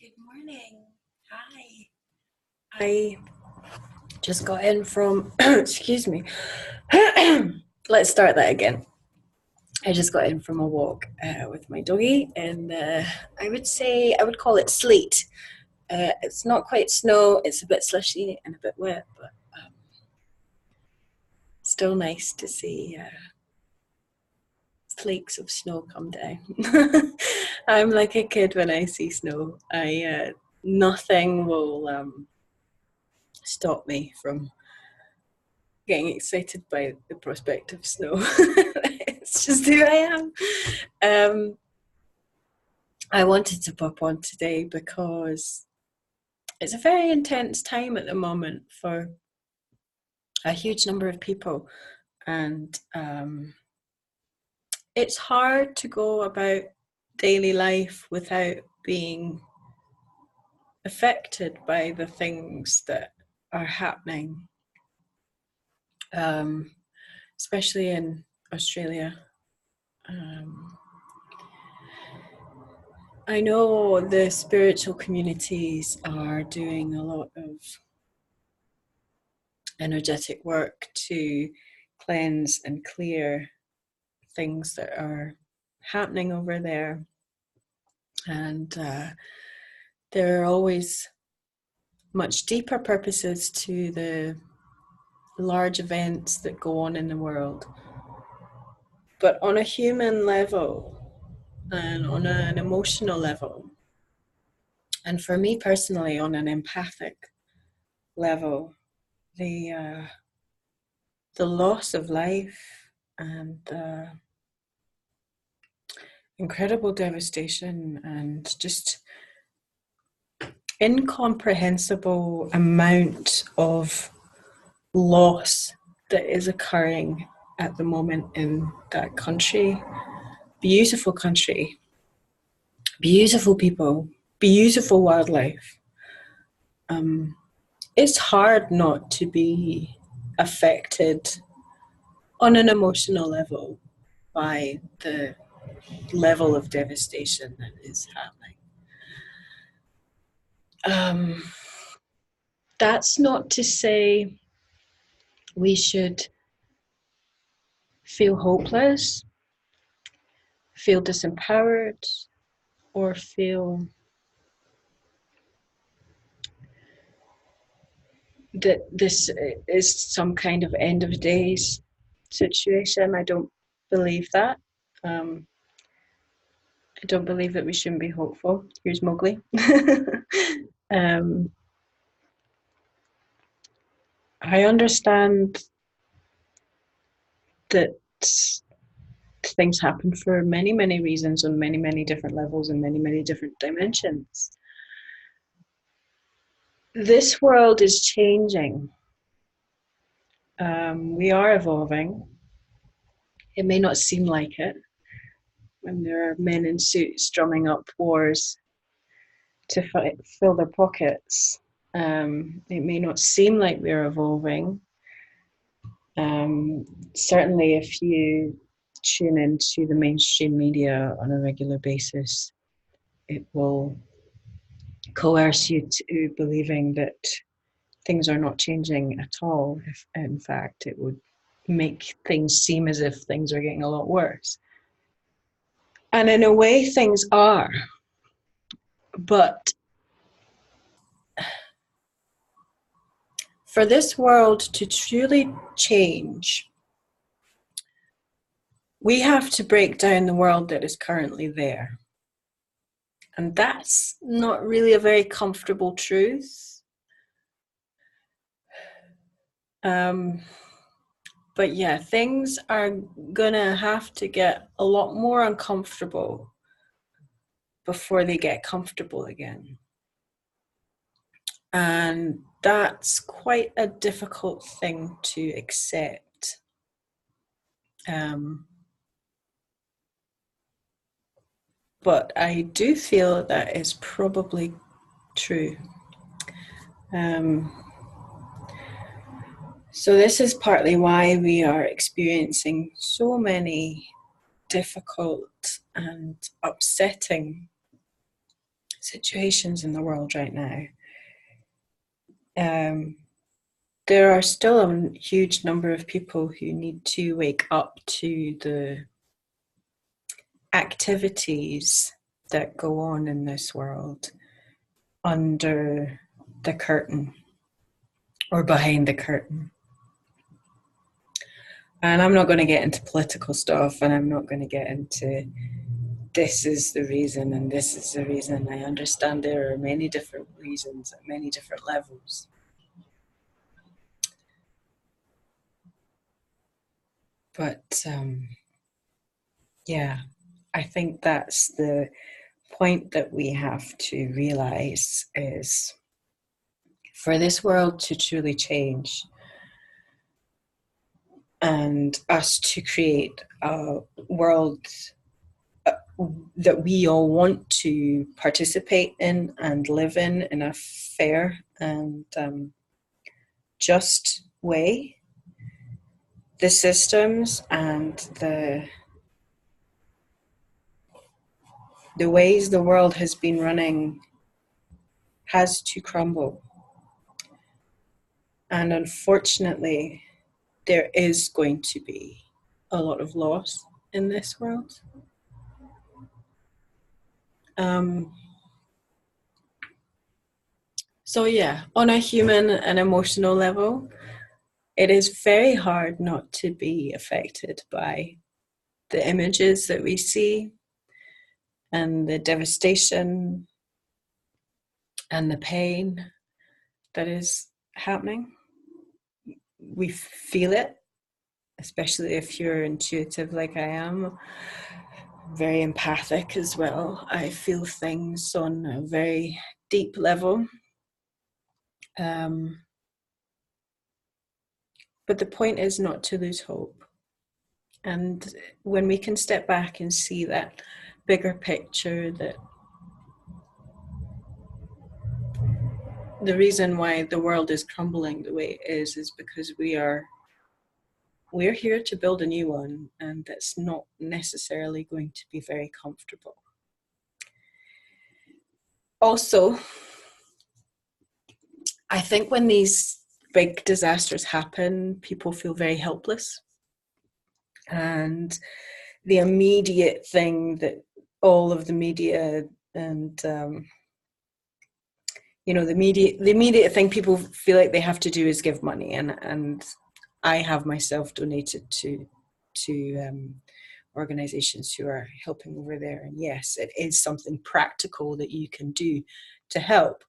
Good morning. Hi. I just got in from, excuse me. Let's start that again. I just got in from a walk with my doggy, and I would call it sleet. It's not quite snow, it's a bit slushy and a bit wet, but still nice to see flakes of snow come down. I'm like a kid when I see snow. Nothing will stop me from getting excited by the prospect of snow. It's just who I am. I wanted to pop on today because it's a very intense time at the moment for a huge number of people, and it's hard to go about daily life without being affected by the things that are happening, especially in Australia. I know the spiritual communities are doing a lot of energetic work to cleanse and clear things that are happening over there. And there are always much deeper purposes to the large events that go on in the world. But on a human level and on an emotional level, and for me personally on an empathic level, the loss of life and the incredible devastation and just incomprehensible amount of loss that is occurring at the moment in that country. Beautiful country, beautiful people, beautiful wildlife. It's hard not to be affected on an emotional level by the level of devastation that is happening. That's not to say we should feel hopeless, feel disempowered, or feel that this is some kind of end of days situation. I don't believe that. I don't believe that we shouldn't be hopeful. Here's Mowgli. I understand that things happen for many, many reasons on many, many different levels and many, many different dimensions. This world is changing. We are evolving. It may not seem like it when there are men in suits drumming up wars to fill their pockets. It may not seem like we're evolving. Certainly if you tune into the mainstream media on a regular basis, it will coerce you to believing that things are not changing at all. If, in fact, it would make things seem as if things are getting a lot worse. And in a way, things are. But for this world to truly change, we have to break down the world that is currently there. And that's not really a very comfortable truth. But yeah, things are gonna have to get a lot more uncomfortable before they get comfortable again. And that's quite a difficult thing to accept. But I do feel that is probably true. So this is partly why we are experiencing so many difficult and upsetting situations in the world right now, there are still a huge number of people who need to wake up to the activities that go on in this world under the curtain or behind the curtain. And I'm not going to get into political stuff, and I'm not going to get into this is the reason and this is the reason. I understand there are many different reasons at many different levels. But yeah, I think that's the point that we have to realize is for this world to truly change and us to create a world that we all want to participate in and live in a fair and just way, the systems and the ways the world has been running has to crumble. And unfortunately, there is going to be a lot of loss in this world. So yeah, on a human and emotional level, it is very hard not to be affected by the images that we see and the devastation and the pain that is happening. We feel it, especially if you're intuitive like I am, very empathic as well. I feel things on a very deep level. But the point is not to lose hope. And when we can step back and see that bigger picture, that the reason why the world is crumbling the way it is because we're here to build a new one, and that's not necessarily going to be very comfortable. Also, I think when these big disasters happen, people feel very helpless. And the immediate thing that all of the media and the immediate thing people feel like they have to do is give money, and I have myself donated to organizations who are helping over there, and yes, it is something practical that you can do to help.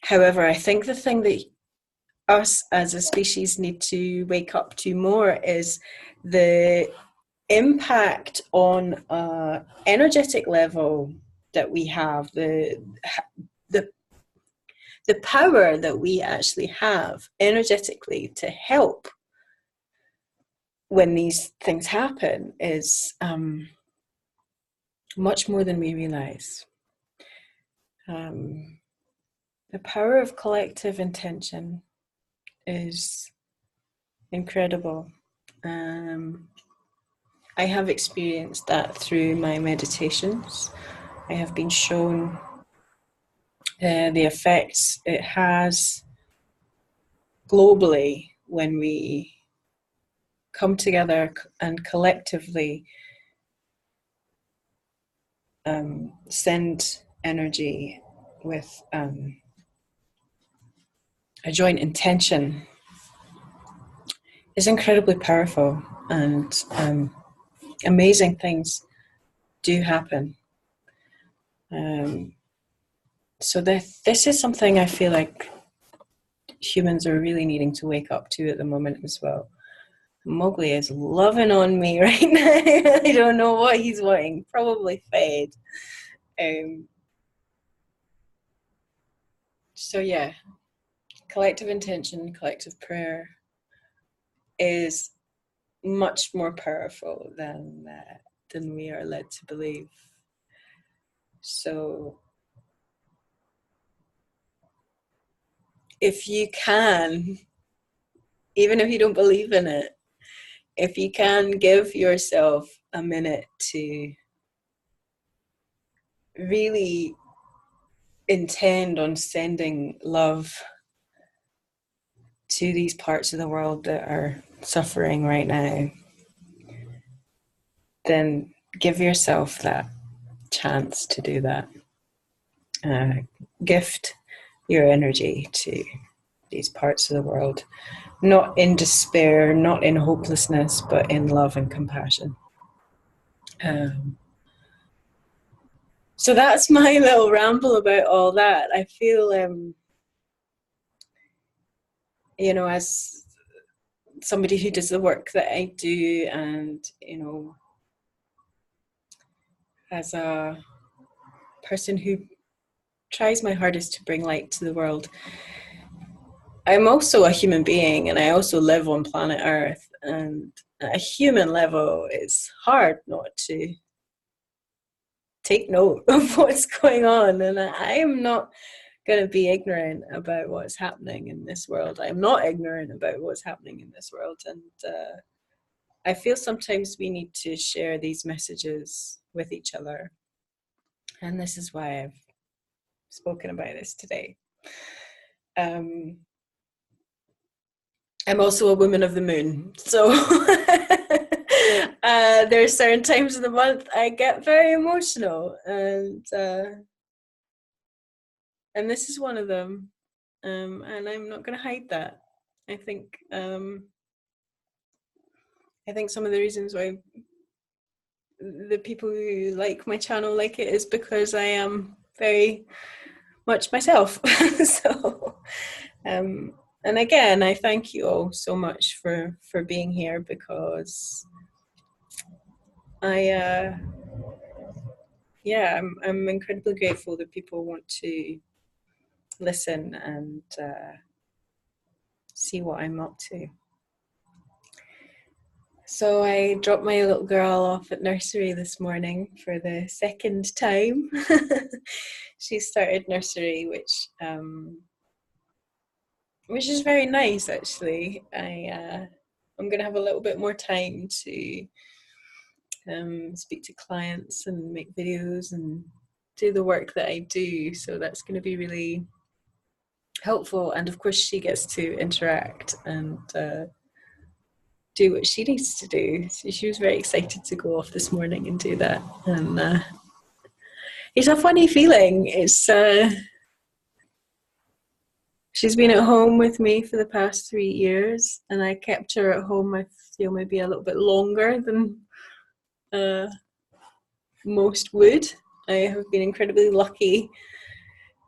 However, I think the thing that us as a species need to wake up to more is the impact on energetic level that we have, the power that we actually have energetically to help when these things happen is much more than we realize. The power of collective intention is incredible. I have experienced that through my meditations. I have been shown the effects it has globally when we come together and collectively send energy with a joint intention is incredibly powerful, and amazing things do happen. So this is something I feel like humans are really needing to wake up to at the moment as well. Mowgli is loving on me right now. I don't know what he's wanting. Probably fed. So yeah, collective intention, collective prayer is much more powerful than we are led to believe. So if you can, even if you don't believe in it, if you can give yourself a minute to really intend on sending love to these parts of the world that are suffering right now, then give yourself that chance to do that. Gift your energy to these parts of the world, not in despair, not in hopelessness, but in love and compassion. So that's my little ramble about all that. I feel, as somebody who does the work that I do, and, as a person who tries my hardest to bring light to the world, I'm also a human being, and I also live on planet Earth. And at a human level, it's hard not to take note of what's going on. And I am not going to be ignorant about what's happening in this world. I'm not ignorant about what's happening in this world. And I feel sometimes we need to share these messages with each other. And this is why I've spoken about this today. I'm also a woman of the moon, so there are certain times of the month I get very emotional, and this is one of them, and I'm not going to hide that. I think some of the reasons why the people who like my channel like it is because I am very much myself. So, and again, I thank you all so much for being here, because I'm incredibly grateful that people want to listen and see what I'm up to. So I dropped my little girl off at nursery this morning for the second time. She started nursery, which is very nice, actually. I'm going to have a little bit more time to speak to clients and make videos and do the work that I do. So that's going to be really helpful. And of course, she gets to interact and do what she needs to do. So she was very excited to go off this morning and do that. And it's a funny feeling. It's she's been at home with me for the past 3 years, and I kept her at home, I feel, maybe a little bit longer than most would. I have been incredibly lucky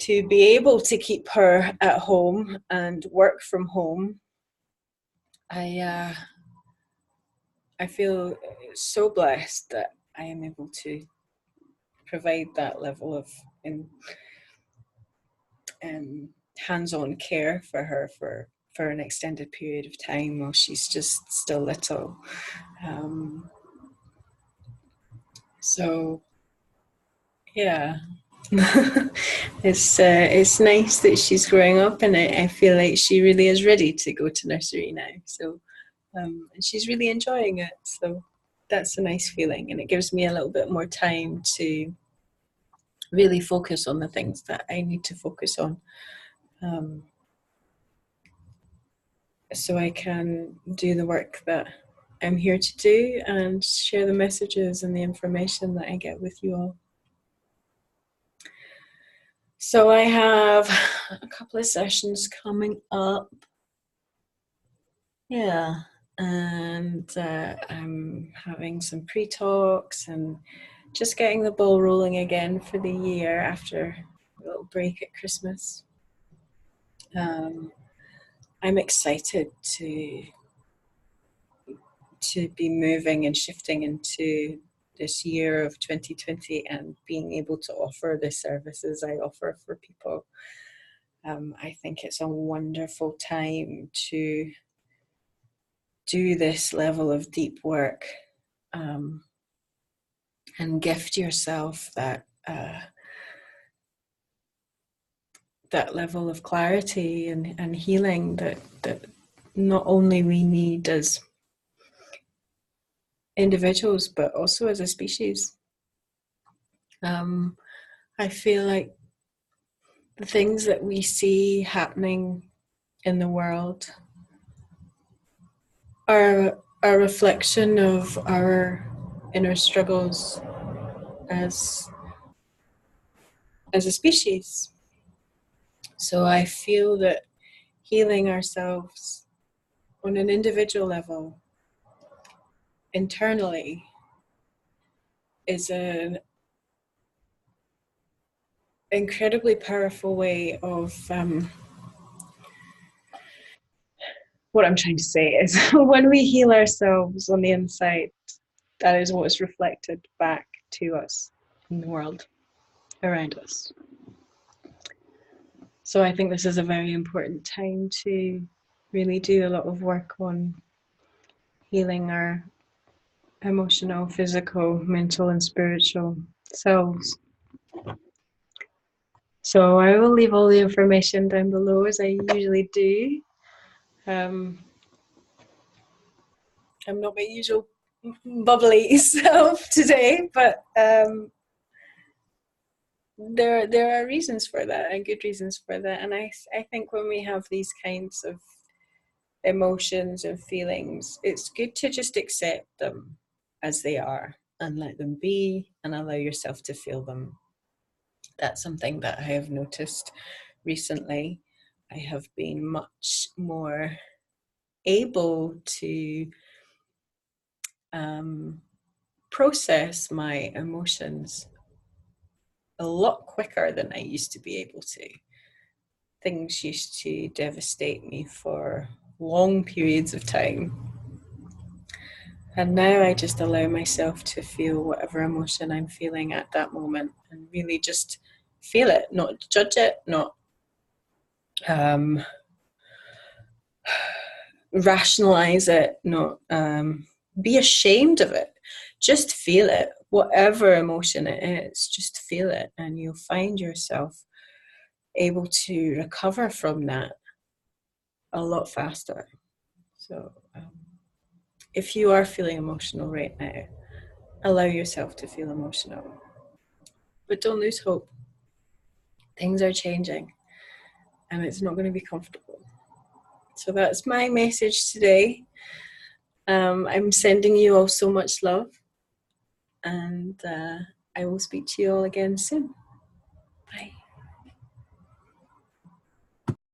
to be able to keep her at home and work from home. I feel so blessed that I am able to provide that level of hands-on care for her for an extended period of time while she's just still little. So yeah. It's nice that she's growing up, and I feel like she really is ready to go to nursery now. So and she's really enjoying it. So that's a nice feeling, and it gives me a little bit more time to really focus on the things that I need to focus on, so I can do the work that I'm here to do and share the messages and the information that I get with you all. So I have a couple of sessions coming up. Yeah. And I'm having some pre-talks and just getting the ball rolling again for the year after a little break at Christmas. I'm excited to be moving and shifting into this year of 2020 and being able to offer the services I offer for people. I think it's a wonderful time to do this level of deep work, and gift yourself that level of clarity and healing that not only we need as individuals but also as a species. I feel like the things that we see happening in the world are a reflection of our inner struggles as as a species. So I feel that healing ourselves on an individual level internally is an incredibly powerful way of what I'm trying to say is when we heal ourselves on the inside, that is what is reflected back to us in the world around us. So I think this is a very important time to really do a lot of work on healing our emotional, physical, mental, and spiritual selves. So I will leave all the information down below as I usually do. Um, I'm not my usual bubbly self today, but there are reasons for that and good reasons for that. And I think when we have these kinds of emotions and feelings, it's good to just accept them as they are and let them be and allow yourself to feel them. That's something that I have noticed recently. I have been much more able to process my emotions a lot quicker than I used to be able to. Things used to devastate me for long periods of time. And now I just allow myself to feel whatever emotion I'm feeling at that moment and really just feel it, not judge it, not um, rationalize it, not be ashamed of it. Just feel it, whatever emotion it is, just feel it, and you'll find yourself able to recover from that a lot faster. So, if you are feeling emotional right now, allow yourself to feel emotional. But don't lose hope. Things are changing and it's not going to be comfortable. So that's my message today. I'm sending you all so much love, and I will speak to you all again soon. Bye.